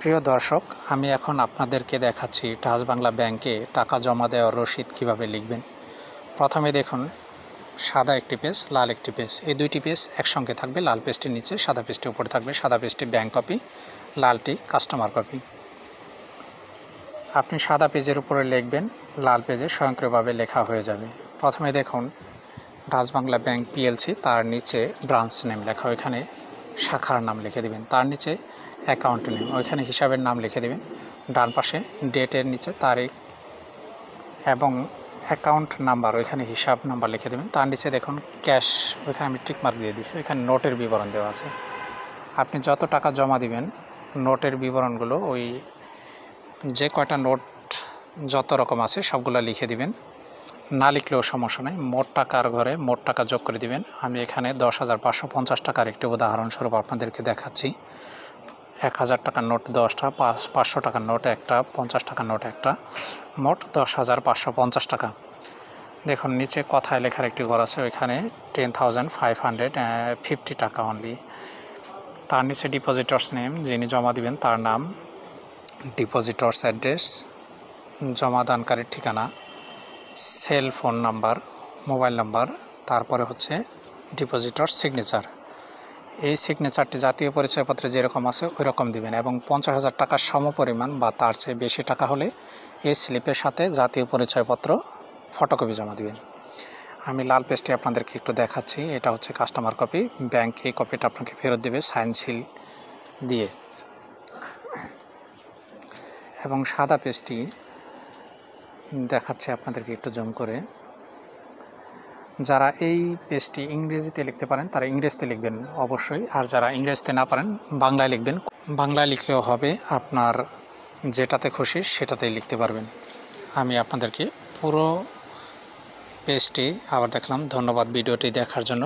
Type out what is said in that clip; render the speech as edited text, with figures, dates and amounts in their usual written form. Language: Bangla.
প্রিয় দর্শক, আমি এখন আপনাদেরকে দেখাচ্ছি ডাচ বাংলা ব্যাংকে টাকা জমা দেওয়ার রসিদ কিভাবে লিখবেন। প্রথমে দেখুন, সাদা একটি পেজ, লাল একটি পেজ, এই দুইটি পেজ একসঙ্গে থাকবে। লাল পেজটির নিচে, সাদা পেজটি উপরে থাকবে। সাদা পেজটি ব্যাংক কপি, লালটি কাস্টমার কপি। আপনি সাদা পেজের উপরে লিখবেন, লাল পেজে স্বয়ংক্রিয়ভাবে লেখা হয়ে যাবে। প্রথমে দেখুন, ডাচ বাংলা ব্যাংক পিএলসি, তার নিচে ব্রাঞ্চ নেম লেখা, ওইখানে শাখার নাম লিখে দেবেন। তার নিচে অ্যাকাউন্ট নেম, ওইখানে হিসাবের নাম লিখে দেবেন। ডান পাশে ডেটের নিচে তারিখ এবং অ্যাকাউন্ট নাম্বার, ওইখানে হিসাব নাম্বার লিখে দেবেন। তার নিচে দেখুন ক্যাশ, ওইখানে আমি টিক মার্ক দিয়ে দিচ্ছি। এখানে নোটের বিবরণ দেওয়া আছে। আপনি যত টাকা জমা দিবেন, নোটের বিবরণগুলো ওই যে কয়টা নোট যত রকম আছে সবগুলো লিখে দিবেন। না লিখলেও সমস্যা নেই। মোট টাকার ঘরে মোট টাকা যোগ করে দিবেন। আমি এখানে 10,550 টাকার একটি উদাহরণস্বরূপ আপনাদেরকে দেখাচ্ছি। 1,000 টাকার নোট 10টা, 500 টাকার নোট একটা, 50 টাকার নোট একটা, মোট 10,550 টাকা। দেখুন নিচে কথায় লেখার একটি ঘর আছে, ওইখানে 10,550 টাকা অনলি। তার নিচে ডিপোজিটরস নেম, যিনি জমা দিবেন তার নাম, ডিপোজিটরস অ্যাড্রেস, জমাদানকারীর ঠিকানা, cell phone number, mobile number, তারপরে হচ্ছে ডিপোজিটর সিগনেচার। এই সিগনেচারটি জাতীয় পরিচয়পত্রে যেরকম আছে ওই রকম দিবেন এবং 50,000 টাকার সমপরিমাণ বা তার চেয়ে বেশি টাকা হলে এই স্লিপের সাথে জাতীয় পরিচয়পত্র ফটোকপি জমা দিবেন। আমি লাল পেজটি আপনাদেরকে একটু দেখাচ্ছি। এটা হচ্ছে কাস্টমার কপি। ব্যাংক এই কপিটা আপনাকে ফেরত দেবে সাইন সিল দিয়ে। এবং সাদা পেজটি দেখাচ্ছে আপনাদেরকে একটু জুম করে। যারা এই পেজটি ইংরেজিতে লিখতে পারেন তারা ইংরেজিতে লিখবেন অবশ্যই, আর যারা ইংরেজিতে না পারেন বাংলায় লিখবেন। বাংলায় লিখলেও হবে, আপনার যেটাতে খুশি সেটাতেই লিখতে পারবেন। আমি আপনাদেরকে পুরো পেজটি আবার দেখলাম। ধন্যবাদ ভিডিওটি দেখার জন্য।